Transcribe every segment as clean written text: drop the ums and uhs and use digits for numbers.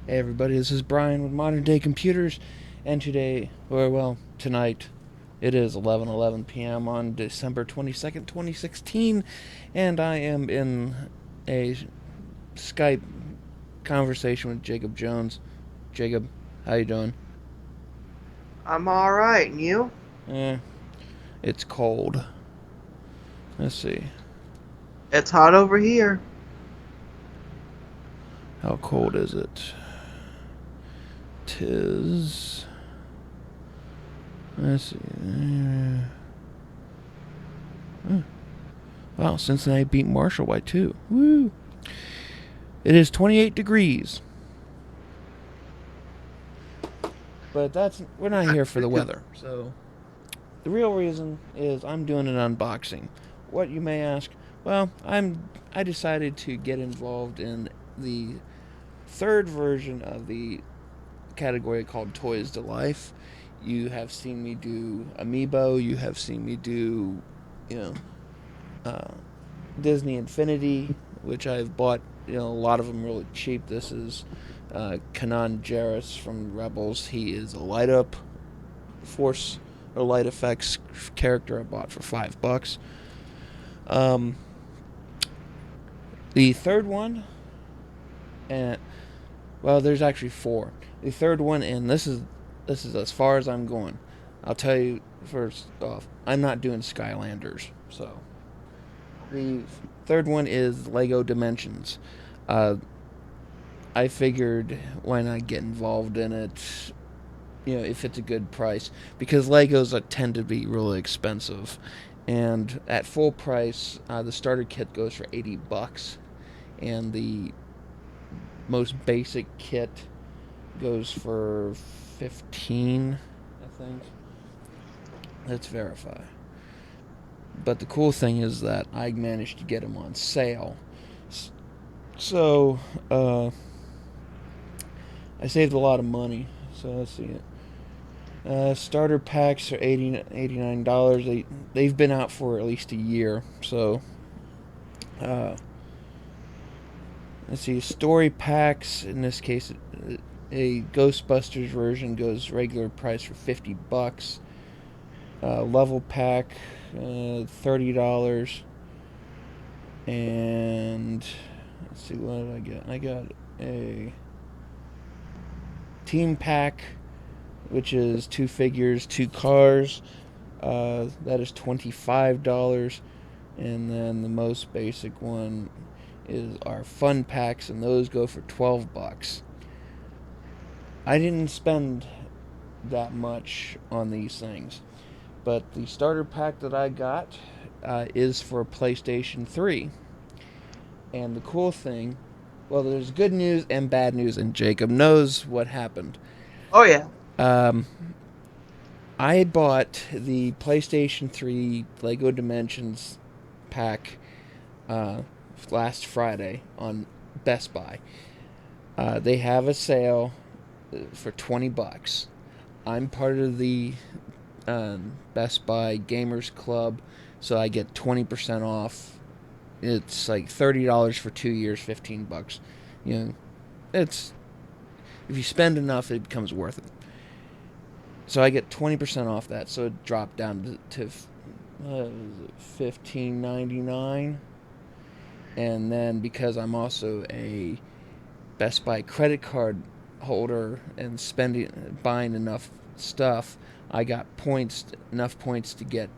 Hey everybody, this is Brian with Modern Day Computers, and today, or well, tonight, it is 11:11 p.m. on December 22nd, 2016, and I am in a Skype conversation with Jacob Jones. Jacob, how you doing? I'm all right, and you? Eh, it's cold. Let's see. It's hot over here. How cold is it? Tis. Let's see. Wow, Cincinnati beat Marshall by 2. Woo! It is 28 degrees. But we're not here for the weather. So the real reason is I'm doing an unboxing. What you may ask? Well, I decided to get involved in the third version of the category called Toys to Life. You have seen me do Amiibo. You have seen me do, you know, uh, Disney Infinity, which I've bought. A lot of them really cheap. This is Kanan Jarrus from Rebels. He is a light up force or light effects character I bought for $5. Um, the third one, and well, there's actually four. The third one, and this is as far as I'm going. I'll tell you first off, I'm not doing Skylanders. So the third one is Lego Dimensions. Uh, I figured why not get involved in it, if it's a good price, because Legos tend to be really expensive, and at full price, the starter kit goes for $80, and the most basic kit goes for 15, I think. Let's verify. But the cool thing is that I managed to get them on sale, so I saved a lot of money. So let's see it. Starter packs are $89. They've been out for at least a year. So uh, let's see. Story packs, in this case, a Ghostbusters version goes regular price for $50. Level pack, $30. And let's see, what did I get? I got a team pack, which is two figures, two cars. That is $25. And then the most basic one is our fun packs, and those go for $12. I didn't spend that much on these things, but the starter pack that I got is for PlayStation 3. And the cool thing, well, there's good news and bad news, and Jacob knows what happened. Oh yeah. Um, I bought the PlayStation 3 Lego Dimensions pack uh, last Friday on Best Buy. They have a sale for $20. I'm part of the Best Buy Gamers Club, so I get 20% off. It's like $30 for 2 years, $15. You know, it's if you spend enough, it becomes worth it. So I get 20% off that, so it dropped down to $15.99. And then because I'm also a Best Buy credit card holder and spending buying enough stuff, I got points enough points to get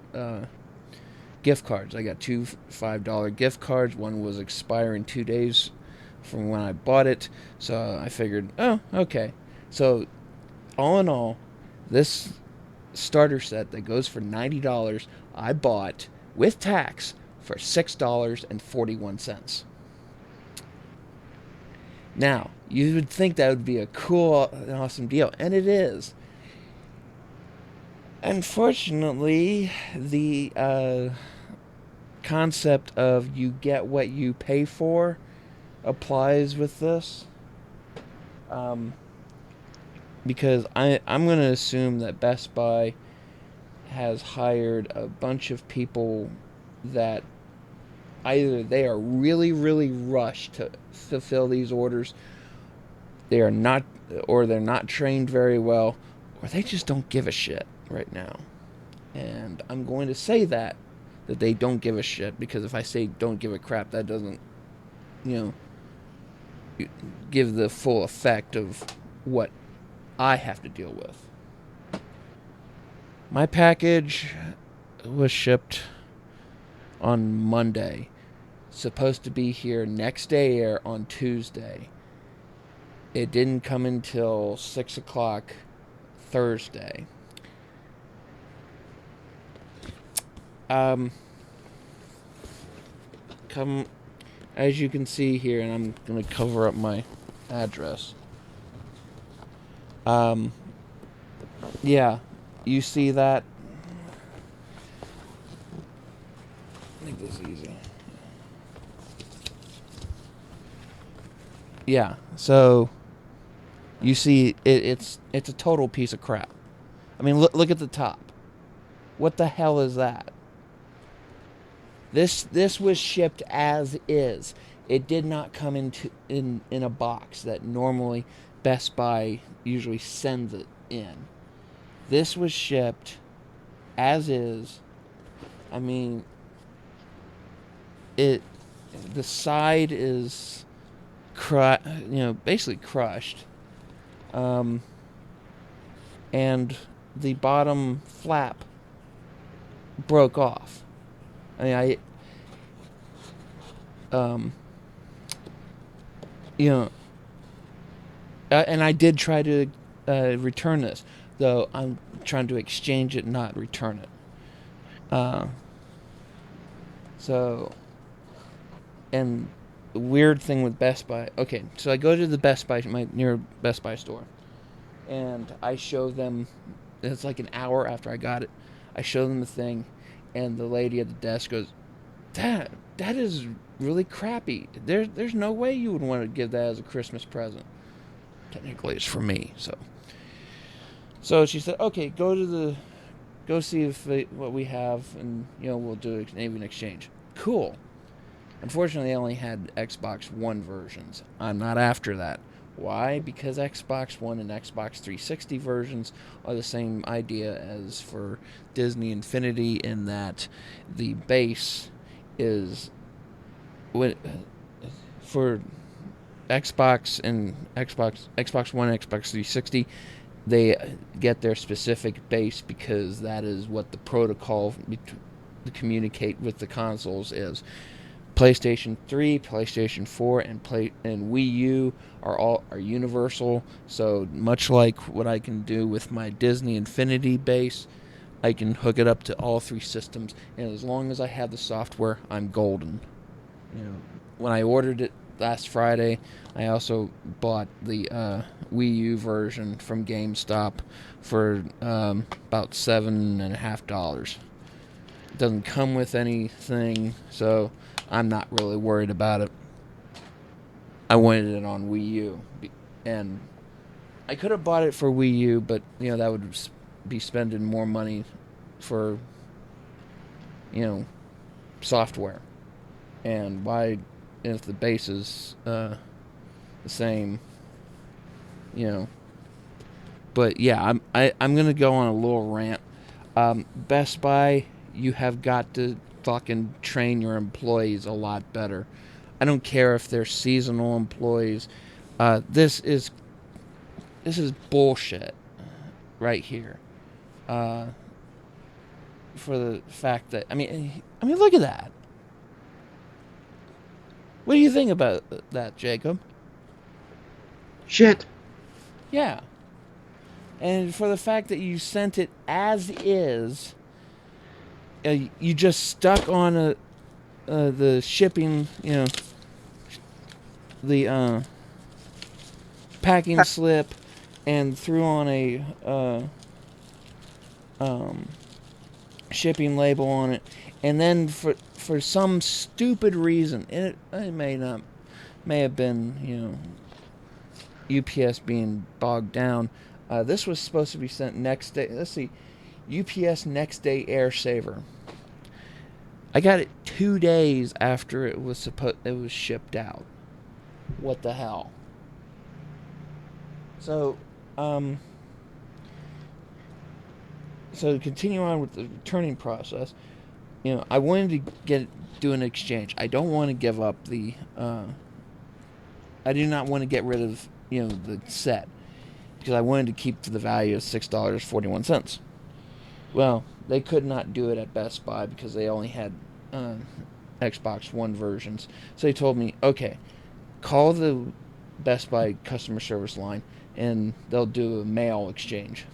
gift cards. I got two $5 gift cards. One was expiring 2 days from when I bought it, so I figured, oh, okay. So all in all, this starter set that goes for $90, I bought with tax for $6.41. Now, you would think that would be a cool and awesome deal, and it is. Unfortunately, the concept of you get what you pay for applies with this. Um, because I'm going to assume that Best Buy has hired a bunch of people that either they are really, really rushed to fulfill these orders, They are not, or they're not trained very well, or they just don't give a shit right now. And I'm going to say that they don't give a shit, because if I say don't give a crap, that doesn't, you know, give the full effect of what I have to deal with. My package was shipped on Monday. Supposed to be here next day or on Tuesday. It didn't come until 6 o'clock Thursday. Um, come, as you can see here, and I'm going to cover up my address. Um, yeah, you see that? Make this easy. Yeah, so you see it's a total piece of crap. I mean, look at the top. What the hell is that? This was shipped as is. It did not come in a box that normally Best Buy usually sends it in. This was shipped as is. I mean, it the side is basically crushed. Um, and the bottom flap broke off. I mean, um, you know, and I did try to return this, though I'm trying to exchange it, not return it. Uh, so, and the weird thing with Best Buy. Okay, so I go to the Best Buy, my near Best Buy store, and I show them. It's like an hour after I got it. I show them the thing, and the lady at the desk goes, that is really crappy. There's no way you would want to give that as a Christmas present. Technically, it's for me. So she said, okay, go see if what we have, and we'll do maybe an exchange. Cool. Unfortunately, they only had Xbox One versions. I'm not after that. Why? Because Xbox One and Xbox 360 versions are the same idea as for Disney Infinity, in that the base is for Xbox and Xbox One, Xbox 360. They get their specific base because that is what the protocol to communicate with the consoles is. PlayStation 3, PlayStation 4, and Wii U are universal. So much like what I can do with my Disney Infinity base, I can hook it up to all three systems, and as long as I have the software, I'm golden. When I ordered it last Friday, I also bought the Wii U version from GameStop for about $7.50. It doesn't come with anything, so I'm not really worried about it. I wanted it on Wii U, and I could have bought it for Wii U, but that would be spending more money for software. And why, if the base is the same, But yeah, I'm gonna go on a little rant. Best Buy, you have got to fucking train your employees a lot better. I don't care if they're seasonal employees. This is bullshit right here. Uh, for the fact that I mean, look at that. What do you think about that, Jacob? Shit. Yeah, and for the fact that you sent it as is, you just stuck on the shipping, the packing slip, and threw on a shipping label on it, and then for some stupid reason, it may have been UPS being bogged down. This was supposed to be sent next day. Let's see, UPS next day air saver. I got it 2 days after it was shipped out. What the hell? So, um, so to continue on with the returning process, I wanted to do an exchange. I don't want to give up the. I do not want to get rid of the set because I wanted to keep the value of $6.41. Well, they could not do it at Best Buy because they only had uh, Xbox One versions. So they told me, okay, call the Best Buy customer service line and they'll do a mail exchange.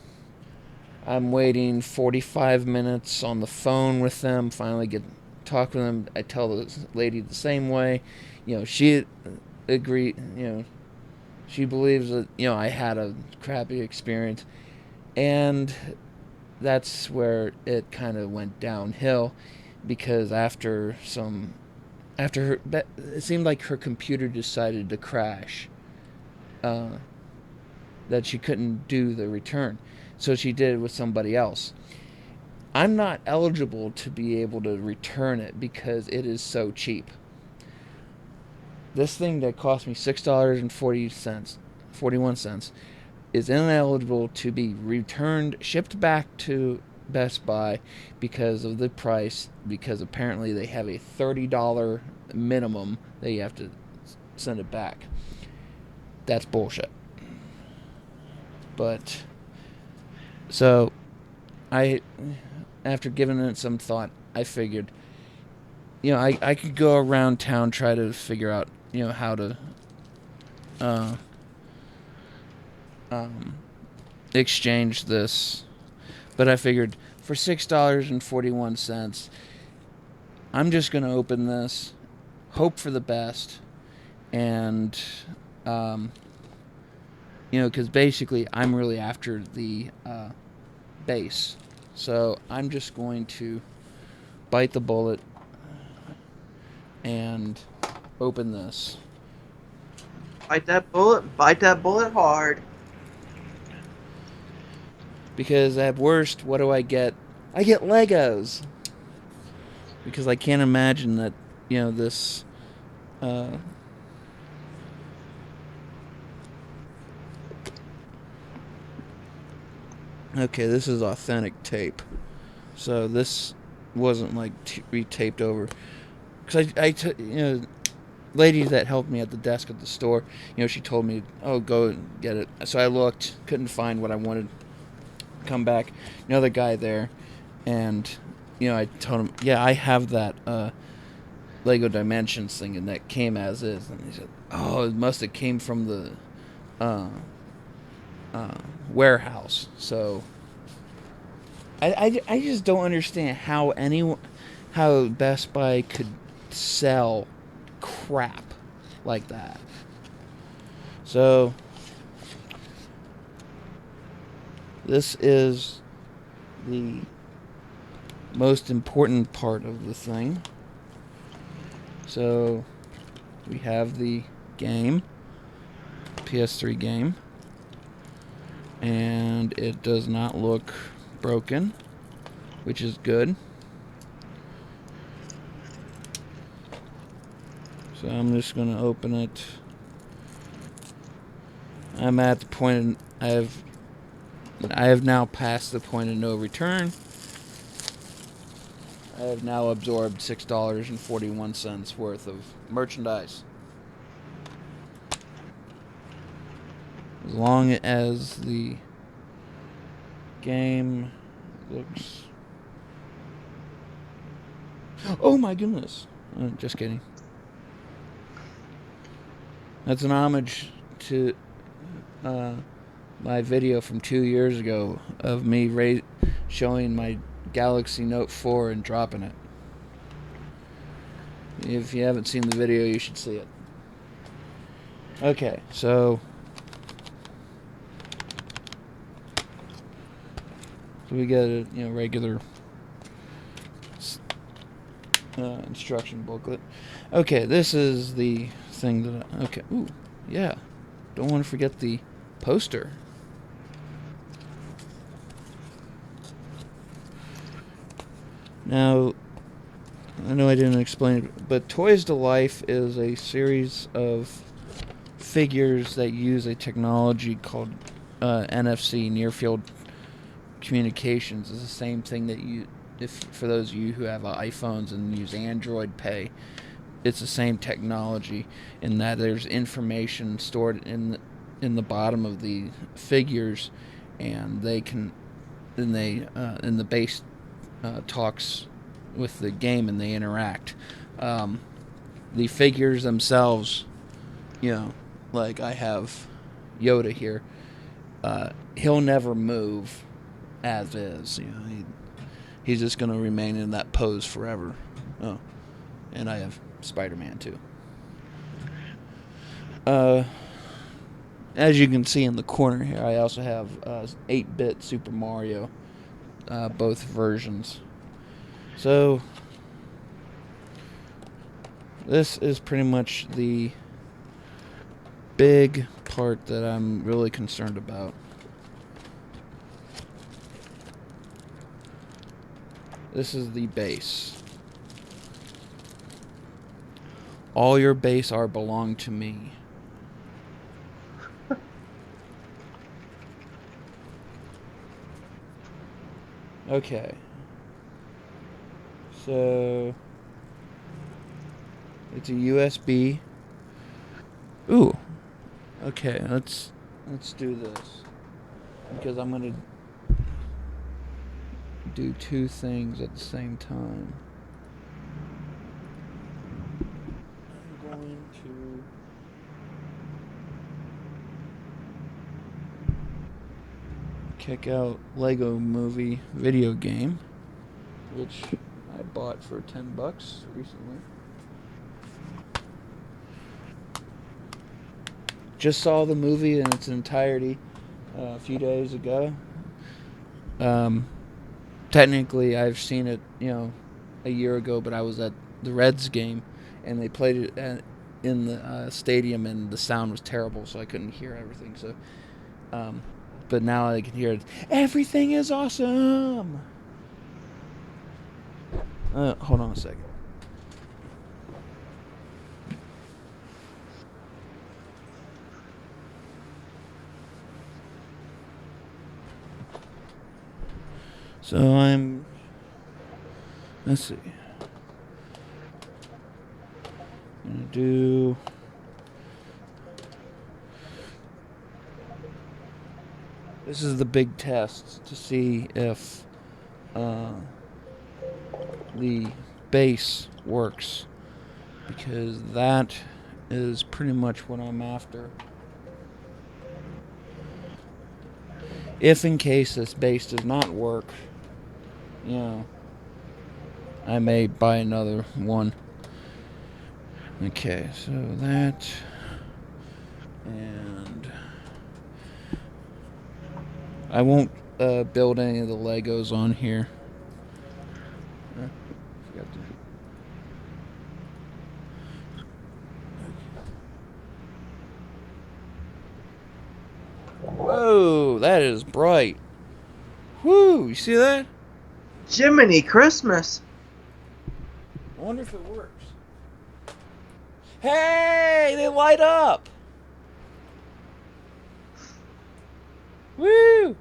I'm waiting 45 minutes on the phone with them. Finally, get talk with them. I tell the lady the same way. She agreed. She believes that I had a crappy experience, and that's where it kind of went downhill because after her, it seemed like her computer decided to crash. Uh, that she couldn't do the return, so she did it with somebody else. I'm not eligible to be able to return it because it is so cheap. This thing that cost me $6.41 is ineligible to be returned, shipped back to Best Buy because of the price. Because apparently they have a $30 minimum that you have to send it back. That's bullshit. But so I, after giving it some thought, I figured, I could go around town try to figure out, how to uh, um, exchange this. But I figured for $6.41, I'm just gonna open this, hope for the best, and um, because basically I'm really after the base. So I'm just going to bite the bullet and open this. Bite that bullet hard. Because at worst, what do I get? I get Legos. Because I can't imagine that, this. Uh, okay, this is authentic tape. So this wasn't like retaped over. Because lady that helped me at the desk at the store, she told me, oh, go and get it. So I looked, couldn't find what I wanted. Come back, another guy there, and I told him, yeah, I have that Lego Dimensions thing, and that came as is. And he said, oh, it must have came from the uh, warehouse. So I just don't understand how Best Buy could sell crap like that. So this is the most important part of the thing. So we have the game, PS3 game, and it does not look broken, which is good. So I'm just going to open it. I'm at the point I have now passed the point of no return. I have now absorbed $6.41 worth of merchandise. As long as the game looks... Oh my goodness. Just kidding. That's an homage to my video from 2 years ago of me showing my Galaxy Note 4 and dropping it. If you haven't seen the video, you should see it. Okay, so we get a regular instruction booklet. Okay, this is the thing that okay. Ooh, yeah. Don't want to forget the poster. Now, I know I didn't explain it, but Toys to Life is a series of figures that use a technology called NFC, near field communications. Is the same thing that you, if for those of you who have iPhones and use Android Pay, it's the same technology in that there's information stored in the bottom of the figures, and they can, and they and the base talks with the game and they interact. Um, the figures themselves, you know, like I have Yoda here. He'll never move as is. He's just gonna remain in that pose forever. Oh, and I have Spider-Man too. Uh, as you can see in the corner here, I also have 8-bit Super Mario, both versions. So this is pretty much the big part that I'm really concerned about. This is the base. All your base art belong to me. Okay. So it's a USB. Ooh. Okay, let's do this. Because I'm gonna do two things at the same time. I'm going to kick out Lego Movie video game, which I bought for $10 recently. Just saw the movie in its entirety a few days ago. Um, Technically, I've seen it, a year ago, but I was at the Reds game, and they played it in the stadium, and the sound was terrible, so I couldn't hear everything. So, but now I can hear it. Everything is awesome. Hold on a second. So let's see. I'm gonna do. This is the big test to see if the base works, because that is pretty much what I'm after. If in case this base does not work, I may buy another one. Okay, so that, and I won't build any of the Legos on here. Forgot to. Whoa, that is bright. Whoo, you see that? Jiminy Christmas. I wonder if it works. Hey, they light up. Woo!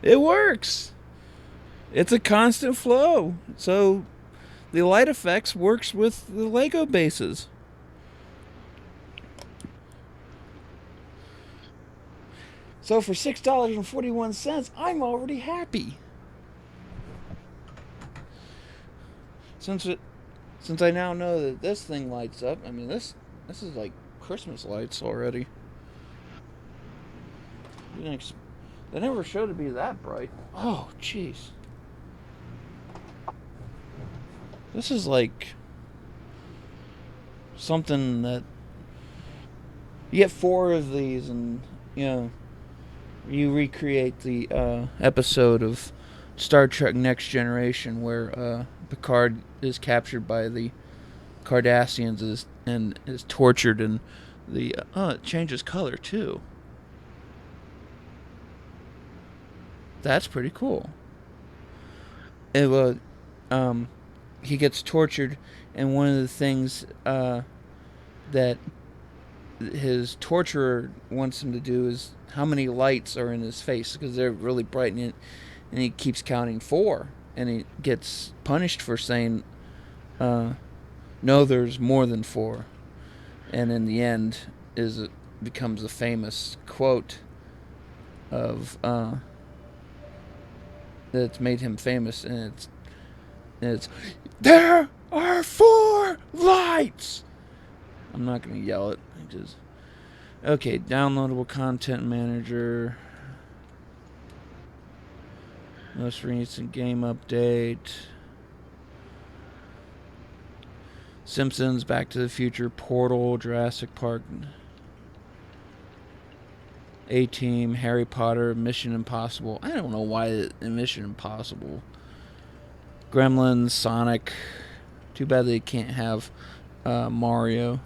It works. It's a constant flow. So the light effects works with the Lego bases. So for $6.41, I'm already happy. Since I now know that this thing lights up, I mean this is like Christmas lights already. They never showed it to be that bright. Oh, jeez. This is like something that you get 4 of these, and you recreate the episode of Star Trek Next Generation where Picard is captured by the Cardassians and is tortured, and it changes color too. That's pretty cool. It was he gets tortured, and one of the things that his torturer wants him to do is how many lights are in his face, because they're really bright, and he keeps counting 4, and he gets punished for saying, no, there's more than 4. And in the end becomes a famous quote of that's made him famous, and it's there are 4 lights. I'm not gonna yell it. Okay, downloadable content manager. Most recent game update. Simpsons, Back to the Future, Portal, Jurassic Park, A-Team, Harry Potter, Mission Impossible. I don't know why Mission Impossible. Gremlins, Sonic. Too bad they can't have Mario.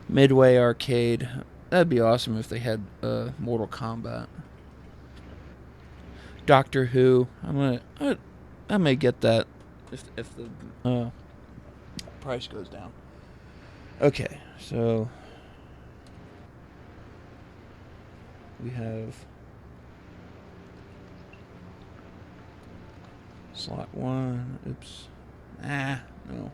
Midway Arcade. That'd be awesome if they had Mortal Kombat. Doctor Who. I may get that if the price goes down. Okay, so we have slot 1. Oops. No.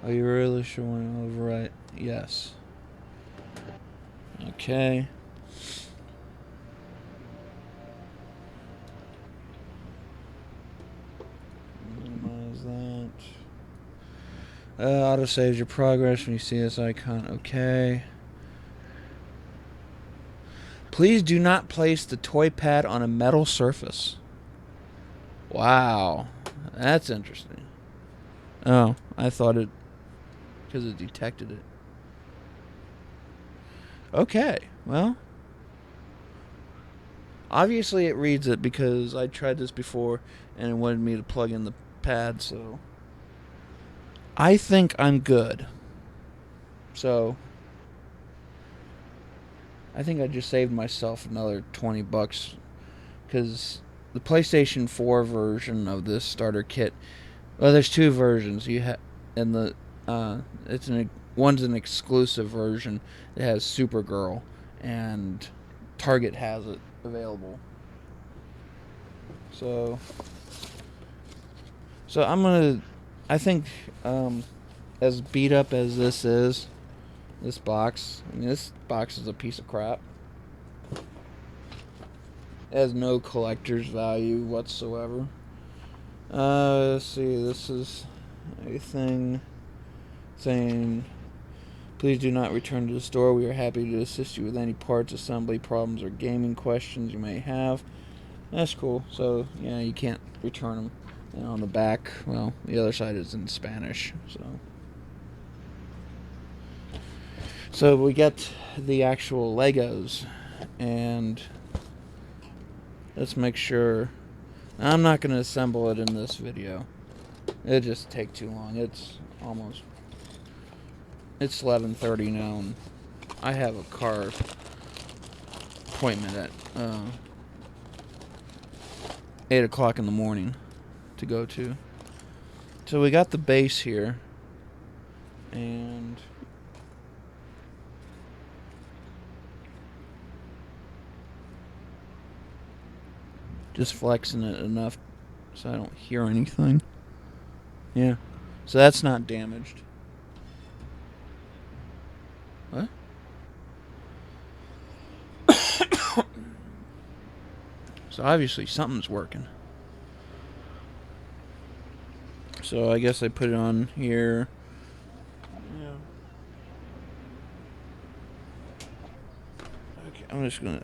Are you really sure when to overwrite? Yes. Okay. Minimize that. Auto saves your progress when you see this icon. Okay. Please do not place the toy pad on a metal surface. Wow. That's interesting. Oh, I thought it... because it detected it. Okay, well... obviously it reads it, because I tried this before and it wanted me to plug in the pad, so... I think I'm good. So... I think I just saved myself another $20, because the PlayStation 4 version of this starter kit... well, there's 2 versions. And the one's an exclusive version. It has Supergirl, and Target has it available. So I'm gonna. I think as beat up as this box. I mean, this box is a piece of crap. It has no collector's value whatsoever. Let's see. This is a thing saying, please do not return to the store. We are happy to assist you with any parts, assembly problems, or gaming questions you may have. That's cool. So, yeah, you can't return them. And on the back, well, the other side is in Spanish. So we get the actual Legos. And let's make sure. I'm not going to assemble it in this video. It'll just take too long. It's 11:30 now, and I have a car appointment at 8 o'clock in the morning to go to. So we got the base here, and just flexing it enough so I don't hear anything. Yeah, so that's not damaged. What? So obviously something's working. So I guess I put it on here. Yeah. Okay, I'm just gonna.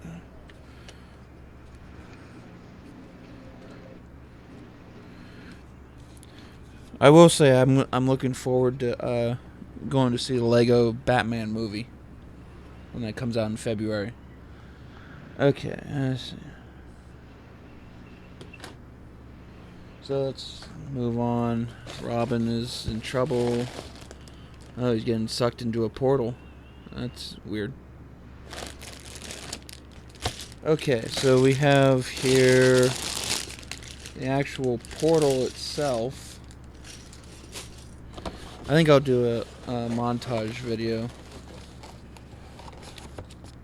I will say I'm looking forward to going to see the Lego Batman movie when that comes out in February. Okay, let's see. So let's move on. Robin is in trouble. Oh, he's getting sucked into a portal. That's weird. Okay, so we have here the actual portal itself. I think I'll do a montage video.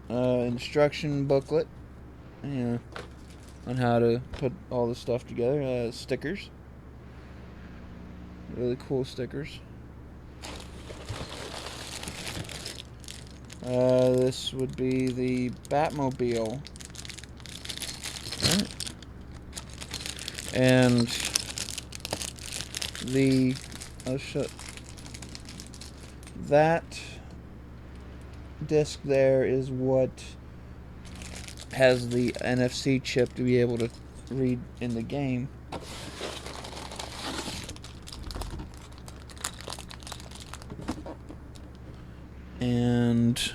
Instruction booklet, yeah, on how to put all the stuff together. Stickers, really cool stickers. This would be the Batmobile, right? And the that disc there is what has the NFC chip to be able to read in the game. And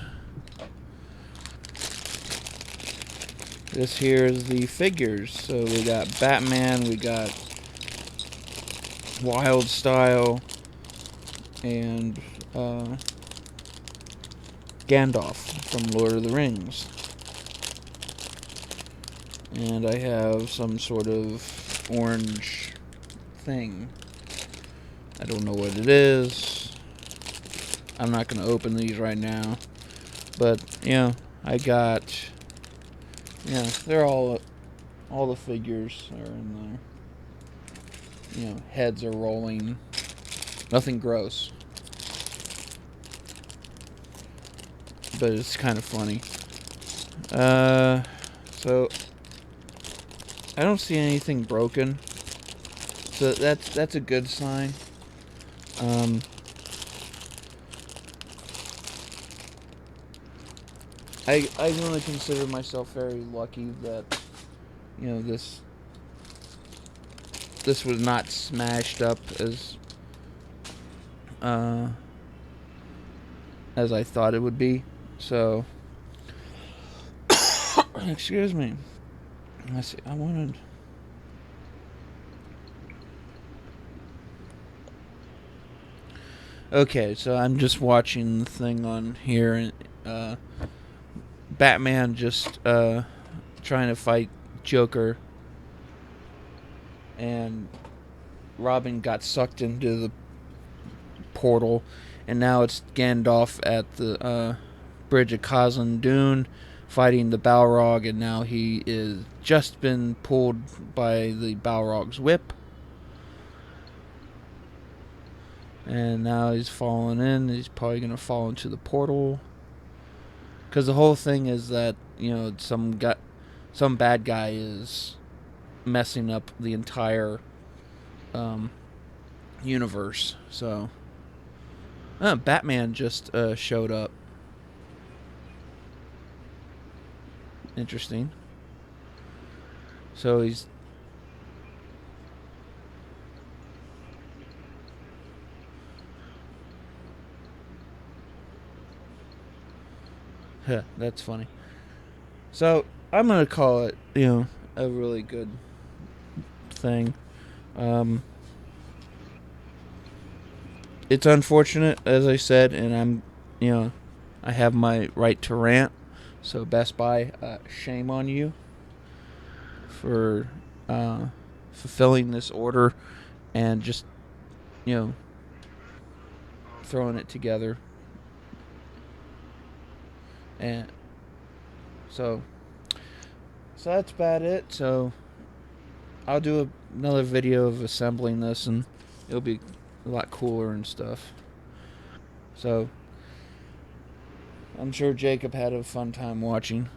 this here is the figures. So we got Batman, we got Wild Style, and Gandalf from Lord of the Rings. And I have some sort of orange thing. I don't know what it is. I'm not going to open these right now. But, I got... they're all the figures are in there. Heads are rolling. Nothing gross. But it's kind of funny. So I don't see anything broken. So that's a good sign. I really consider myself very lucky that this was not smashed up as I thought it would be. So excuse me. Let's see. Okay, so I'm just watching the thing on here, and Batman just trying to fight Joker, and Robin got sucked into the portal, and now it's Gandalf at the bridge of Khazad Dûm fighting the Balrog, and now he is just been pulled by the Balrog's whip. And now he's falling in. He's probably going to fall into the portal. Because the whole thing is that, some bad guy is messing up the entire universe. So, Batman just showed up. Interesting. So he's... that's funny. So I'm gonna call it, a really good thing. It's unfortunate, as I said, and I have my right to rant. So Best Buy, shame on you for fulfilling this order and just, throwing it together. And so that's about it. So I'll do another video of assembling this, and it'll be a lot cooler and stuff. So I'm sure Jacob had a fun time watching.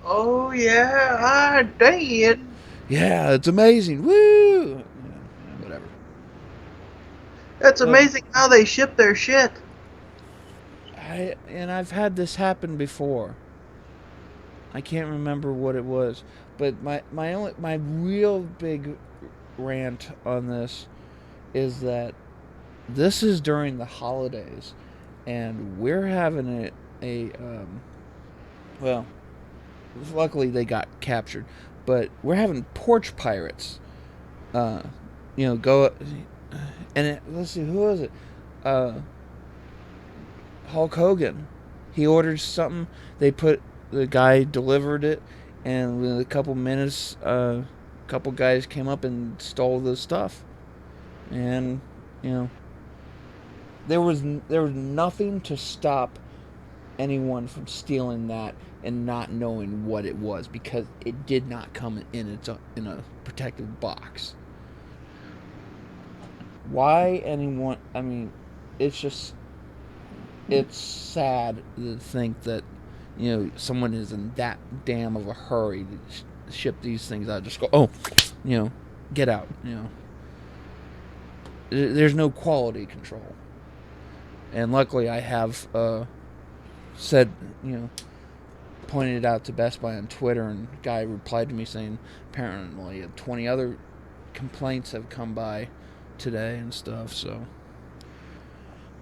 Oh yeah, I did. Yeah, it's amazing. Woo! Whatever. It's So amazing how they ship their shit. I've had this happen before. I can't remember what it was, but my real big rant on this is that this is during the holidays, and we're having well, luckily they got captured, but we're having porch pirates. Go and let's see, who was it? Hulk Hogan. He orders something. They put the guy delivered it, and within a couple minutes, a couple guys came up and stole the stuff. And you know, there was nothing to stop anyone from stealing that and not knowing what it was, because it did not come in a protective box. Why anyone? I mean, it's just it's sad to think that someone is in that damn of a hurry to ship these things out. Just go, oh, you know, get out. There's no quality control, and luckily I have said pointed it out to Best Buy on Twitter, and a guy replied to me saying apparently 20 other complaints have come by today and stuff. So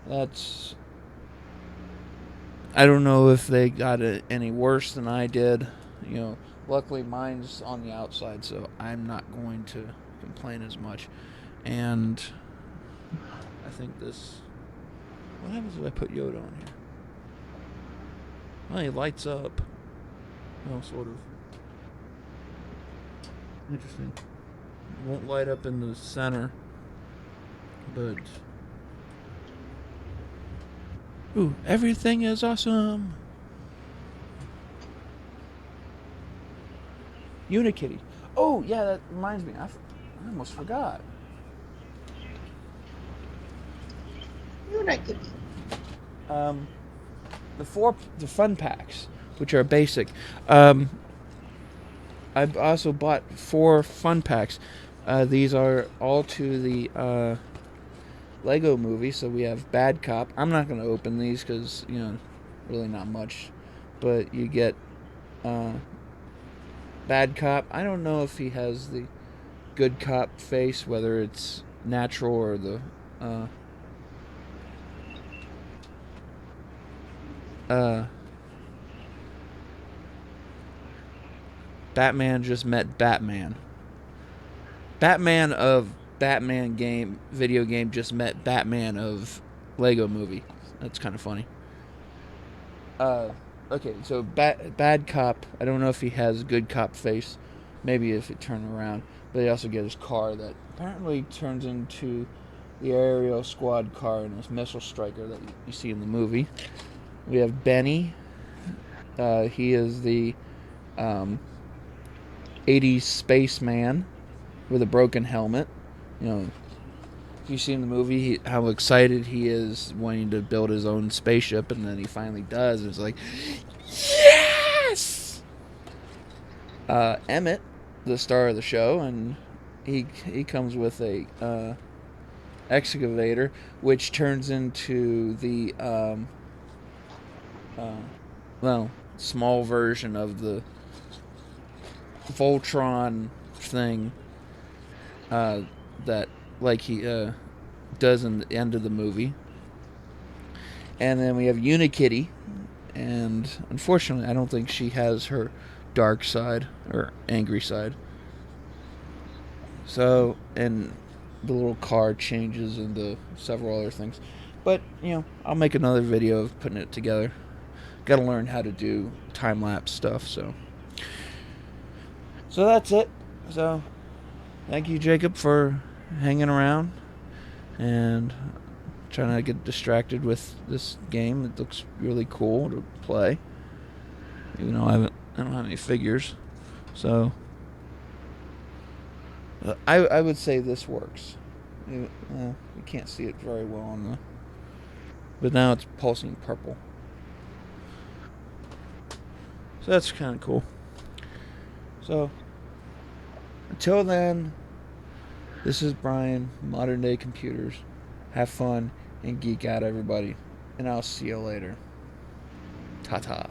that's I don't know if they got it any worse than I did. Luckily mine's on the outside, so I'm not going to complain as much. And I think this. What happens if I put Yoda on here? Well, he lights up. Well, sort of. Interesting. It won't light up in the center, but. Ooh, everything is awesome. Unikitty. Oh, yeah, that reminds me. I almost forgot. Unikitty. The fun packs, which are basic. I've also bought 4 fun packs. These are all to the Lego movie. So we have Bad Cop. I'm not going to open these because really not much, but you get Bad Cop. I don't know if he has the good cop face, whether it's natural or the Batman just met Batman. Batman of Batman game video game just met Batman of Lego movie. That's kind of funny. Okay, so bad cop. I don't know if he has good cop face. Maybe if it turned around. But they also get his car that apparently turns into the aerial squad car in this missile striker that you see in the movie. We have Benny. He is the 80s spaceman with a broken helmet. You see in the movie how excited he is wanting to build his own spaceship, and then he finally does. It's like, yes! Emmett, the star of the show, and he comes with a excavator, which turns into the small version of the Voltron thing that like he does in the end of the movie. And then we have Unikitty, and unfortunately I don't think she has her dark side or angry side. So, and the little car changes into several other things. But, I'll make another video of putting it together. Got to learn how to do time-lapse stuff, so that's it. So, thank you, Jacob, for hanging around and trying to get distracted with this game. It looks really cool to play, even though I don't have any figures. So I would say this works. You can't see it very well on the, but now it's pulsing purple. So that's kind of cool. So until then, this is Brian, Modern Day Computers. Have fun and geek out, everybody. And I'll see you later. Ta-ta.